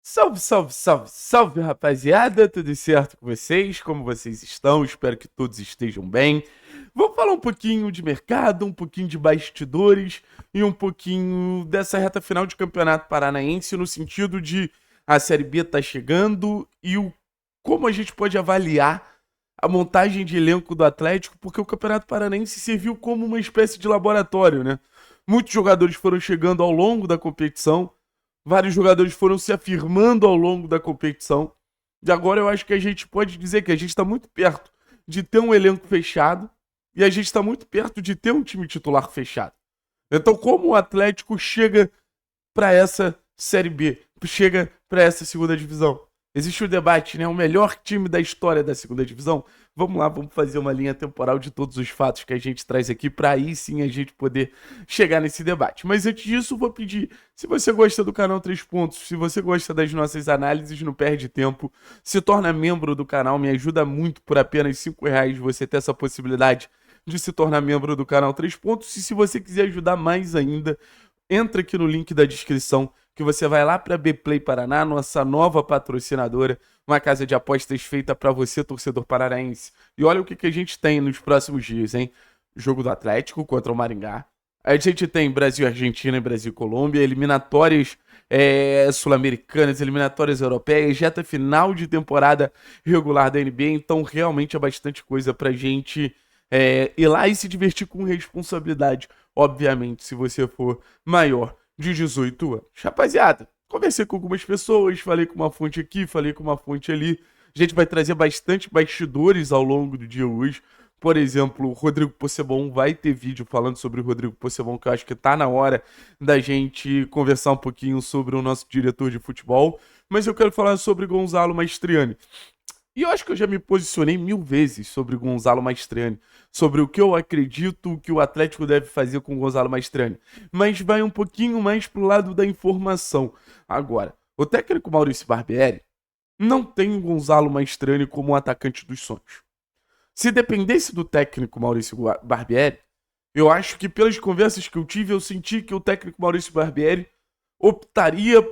Salve, salve, salve, salve, rapaziada! Tudo certo com vocês? Como vocês estão? Espero que todos estejam bem. Vamos falar um pouquinho de mercado, um pouquinho de bastidores e um pouquinho dessa reta final de Campeonato Paranaense, no sentido de a Série B tá chegando e como a gente pode avaliar a montagem de elenco do Atlético, porque o Campeonato Paranaense serviu como uma espécie de laboratório, né? Muitos jogadores foram chegando ao longo da competição. Vários jogadores foram se afirmando ao longo da competição. E agora eu acho que a gente pode dizer que a gente está muito perto de ter um elenco fechado e a gente está muito perto de ter um time titular fechado. Então, como o Atlético chega para essa Série B, chega para essa segunda divisão? Existe o debate, né? O melhor time da história da segunda divisão. Vamos lá, vamos fazer uma linha temporal de todos os fatos que a gente traz aqui para aí sim a gente poder chegar nesse debate. Mas antes disso, vou pedir, se você gosta do canal 3 Pontos, se você gosta das nossas análises, não perde tempo, se torna membro do canal, me ajuda muito por apenas R$ 5 você ter essa possibilidade de se tornar membro do canal 3 Pontos. E se você quiser ajudar mais ainda, entra aqui no link da descrição que você vai lá para a Bplay Paraná, nossa nova patrocinadora, uma casa de apostas feita para você, torcedor paranaense. E olha o que a gente tem nos próximos dias, hein? Jogo do Atlético contra o Maringá. A gente tem Brasil e Argentina e Brasil e Colômbia, eliminatórias sul-americanas, eliminatórias europeias, reta final de temporada regular da NBA, então realmente é bastante coisa pra gente ir lá e se divertir com responsabilidade, obviamente, se você for maior de 18 anos. Rapaziada, conversei com algumas pessoas, falei com uma fonte aqui, falei com uma fonte ali. A gente vai trazer bastante bastidores ao longo do dia hoje. Por exemplo, o Rodrigo Possebon vai ter vídeo falando sobre o Rodrigo Possebon, que eu acho que tá na hora da gente conversar um pouquinho sobre o nosso diretor de futebol. Mas eu quero falar sobre Gonzalo Maestriani. E eu acho que eu já me posicionei 1000 vezes sobre Gonzalo Maestriani, sobre o que eu acredito que o Atlético deve fazer com o Gonzalo Maestriani. Mas vai um pouquinho mais pro lado da informação. Agora, o técnico Maurício Barbieri não tem o Gonzalo Maestriani como um atacante dos sonhos. Se dependesse do técnico Maurício Barbieri, eu acho que pelas conversas que eu tive, eu senti que o técnico Maurício Barbieri optaria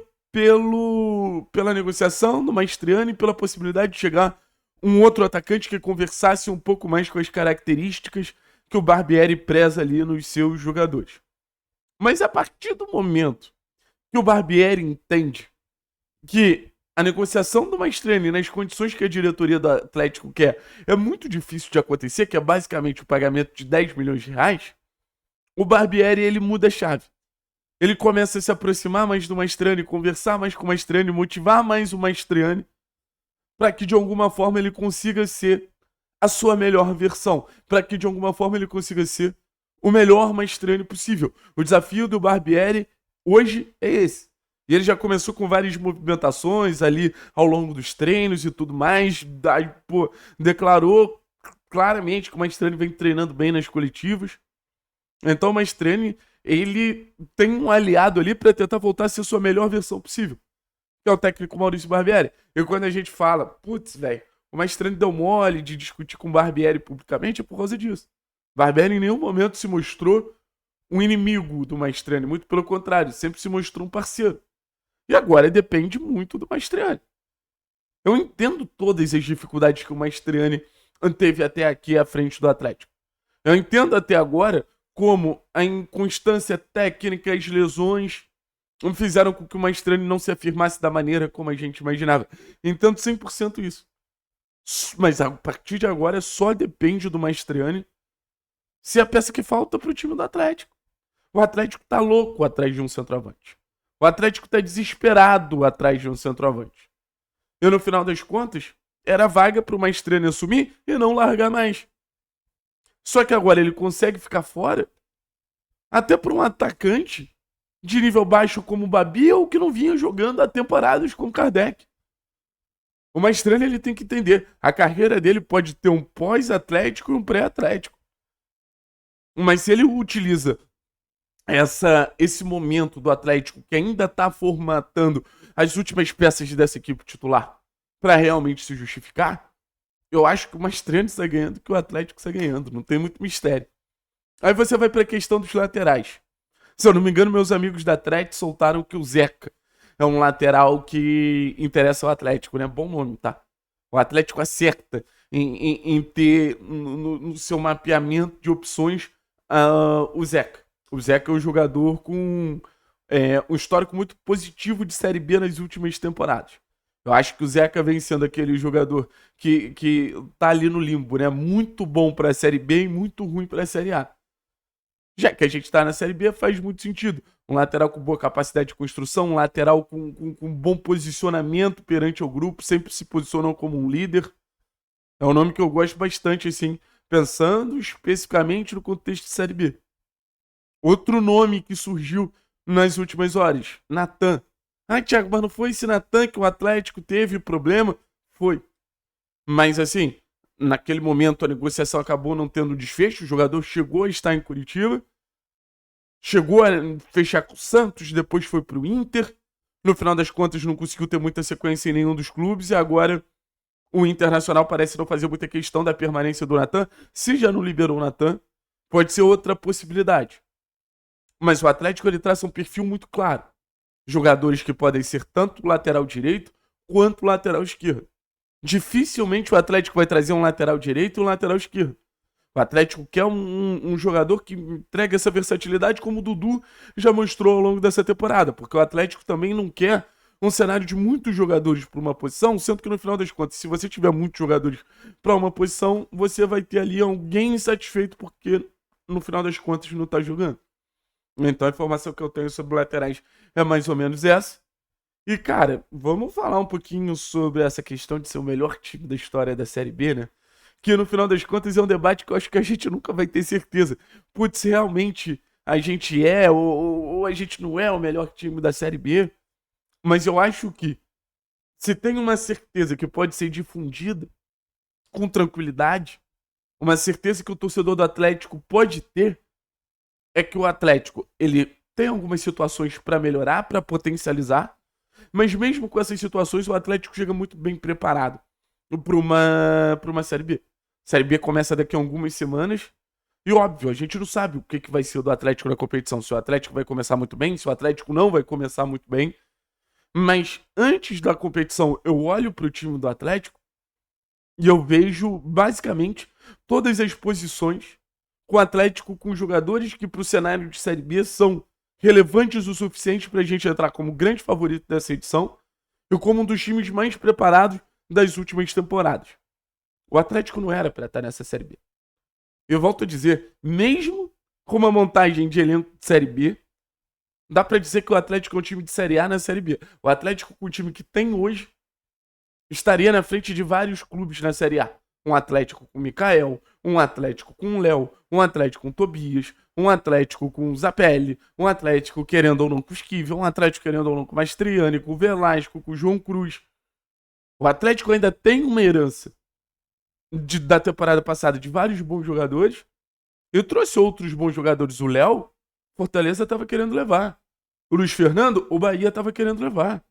pela negociação do Maestriani e pela possibilidade de chegar um outro atacante que conversasse um pouco mais com as características que o Barbieri preza ali nos seus jogadores. Mas a partir do momento que o Barbieri entende que a negociação do Maestriani nas condições que a diretoria do Atlético quer é muito difícil de acontecer, que é basicamente o pagamento de 10 milhões de reais, o Barbieri ele muda a chave. Ele começa a se aproximar mais do Maestriani, conversar mais com o Maestriani, motivar mais o Maestriani, para que de alguma forma ele consiga ser a sua melhor versão, para que de alguma forma ele consiga ser o melhor Maestriani possível. O desafio do Barbieri hoje é esse. E ele já começou com várias movimentações ali ao longo dos treinos e tudo mais. Daí, declarou claramente que o Maestriani vem treinando bem nas coletivas. Então o Maestriani ele tem um aliado ali para tentar voltar a ser a sua melhor versão possível, que é o técnico Maurício Barbieri. E quando a gente fala, putz, velho, o Maestriani deu mole de discutir com o Barbieri publicamente, é por causa disso. Barbieri em nenhum momento se mostrou um inimigo do Maestriani, muito pelo contrário, sempre se mostrou um parceiro. E agora depende muito do Maestriani. Eu entendo todas as dificuldades que o Maestriani teve até aqui à frente do Atlético. Eu entendo até agora como a inconstância técnica, as lesões fizeram com que o Maestriani não se afirmasse da maneira como a gente imaginava. Entendo 100% isso. Mas a partir de agora só depende do Maestriani ser a peça que falta pro time do Atlético. O Atlético tá louco atrás de um centroavante. O Atlético tá desesperado atrás de um centroavante. E no final das contas, era vaga pro Maestriani assumir e não largar mais. Só que agora ele consegue ficar fora até por um atacante de nível baixo como o Babi ou que não vinha jogando há temporadas com o Kardec. O Maestriani ele tem que entender, a carreira dele pode ter um pós-atlético e um pré-atlético. Mas se ele utiliza esse momento do Atlético que ainda está formatando as últimas peças dessa equipe titular para realmente se justificar, eu acho que o Maestriani está ganhando que o Atlético está ganhando. Não tem muito mistério. Aí você vai para a questão dos laterais. Se eu não me engano, meus amigos da Atlético soltaram que o Zeca é um lateral que interessa ao Atlético, né? Bom nome, tá? O Atlético acerta em ter no seu mapeamento de opções o Zeca. O Zeca é um jogador com um histórico muito positivo de Série B nas últimas temporadas. Eu acho que o Zeca vem sendo aquele jogador que tá ali no limbo, né? Muito bom para a Série B e muito ruim para a Série A. Já que a gente tá na Série B, faz muito sentido. Um lateral com boa capacidade de construção, um lateral com bom posicionamento perante o grupo, sempre se posicionam como um líder. É um nome que eu gosto bastante, assim, pensando especificamente no contexto de Série B. Outro nome que surgiu nas últimas horas, Natan. Ah, Thiago, mas não foi esse Natan que o Atlético teve problema? Foi. Mas assim, naquele momento a negociação acabou não tendo desfecho, o jogador chegou a estar em Curitiba, chegou a fechar com o Santos, depois foi pro Inter, no final das contas não conseguiu ter muita sequência em nenhum dos clubes e agora o Internacional parece não fazer muita questão da permanência do Natan. Se já não liberou o Natan, pode ser outra possibilidade. Mas o Atlético ele traça um perfil muito claro. Jogadores que podem ser tanto lateral direito quanto lateral esquerdo. Dificilmente o Atlético vai trazer um lateral direito e um lateral esquerdo. O Atlético quer um jogador que entregue essa versatilidade como o Dudu já mostrou ao longo dessa temporada, porque o Atlético também não quer um cenário de muitos jogadores para uma posição, sendo que no final das contas, se você tiver muitos jogadores para uma posição, você vai ter ali alguém insatisfeito porque no final das contas não está jogando. Então a informação que eu tenho sobre laterais é mais ou menos essa. E, cara, vamos falar um pouquinho sobre essa questão de ser o melhor time da história da Série B, né? Que no final das contas é um debate que eu acho que a gente nunca vai ter certeza. Putz, realmente a gente é ou a gente não é o melhor time da Série B. Mas eu acho que se tem uma certeza que pode ser difundida com tranquilidade, uma certeza que o torcedor do Atlético pode ter, é que o Atlético ele tem algumas situações para melhorar, para potencializar, mas mesmo com essas situações, o Atlético chega muito bem preparado para uma Série B. A Série B começa daqui a algumas semanas. E óbvio, a gente não sabe o que vai ser do Atlético na competição. Se o Atlético vai começar muito bem, se o Atlético não vai começar muito bem. Mas antes da competição, eu olho para o time do Atlético e eu vejo basicamente todas as posições com o Atlético com jogadores que para o cenário de Série B são relevantes o suficiente para a gente entrar como grande favorito dessa edição e como um dos times mais preparados das últimas temporadas. O Atlético não era para estar nessa Série B. Eu volto a dizer, mesmo com uma montagem de elenco de Série B, dá para dizer que o Atlético é um time de Série A na Série B. O Atlético, com o time que tem hoje, estaria na frente de vários clubes na Série A. Um Atlético com o Mikael, um Atlético com o Léo, um Atlético com o Tobias, um Atlético com o Zapelli, um Atlético querendo ou não com o Esquivel, um Atlético querendo ou não com o Mastriani, com o Velasco, com o João Cruz. O Atlético ainda tem uma herança da temporada passada de vários bons jogadores. Eu trouxe outros bons jogadores. O Léo, Fortaleza estava querendo levar. O Luiz Fernando, o Bahia estava querendo levar.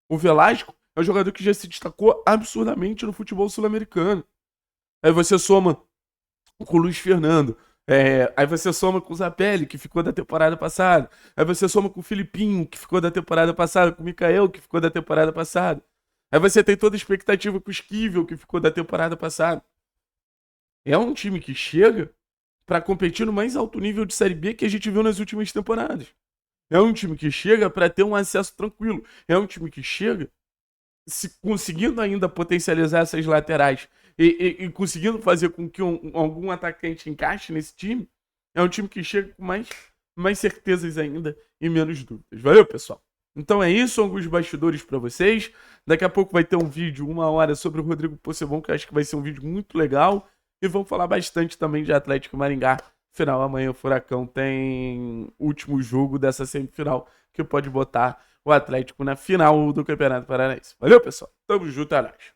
O Velasco é um jogador que já se destacou absurdamente no futebol sul-americano. Aí você soma com o Luiz Fernando. Aí você soma com o Zapelli, que ficou da temporada passada. Aí você soma com o Filipinho, que ficou da temporada passada. Com o Mikael, que ficou da temporada passada. Aí você tem toda a expectativa com o Esquivel, que ficou da temporada passada. É um time que chega para competir no mais alto nível de Série B que a gente viu nas últimas temporadas. É um time que chega para ter um acesso tranquilo. É um time que chega se conseguindo ainda potencializar essas laterais e conseguindo fazer com que algum atacante encaixe nesse time. É um time que chega com mais certezas ainda e menos dúvidas. Valeu, pessoal? Então é isso, alguns bastidores para vocês. Daqui a pouco vai ter um vídeo, 1 hora, sobre o Rodrigo Possebon, que eu acho que vai ser um vídeo muito legal. E vamos falar bastante também de Atlético Maringá. Final, amanhã o Furacão tem o último jogo dessa semifinal, que pode botar o Atlético na final do Campeonato Paranaense. Valeu, pessoal? Tamo junto, é nóis.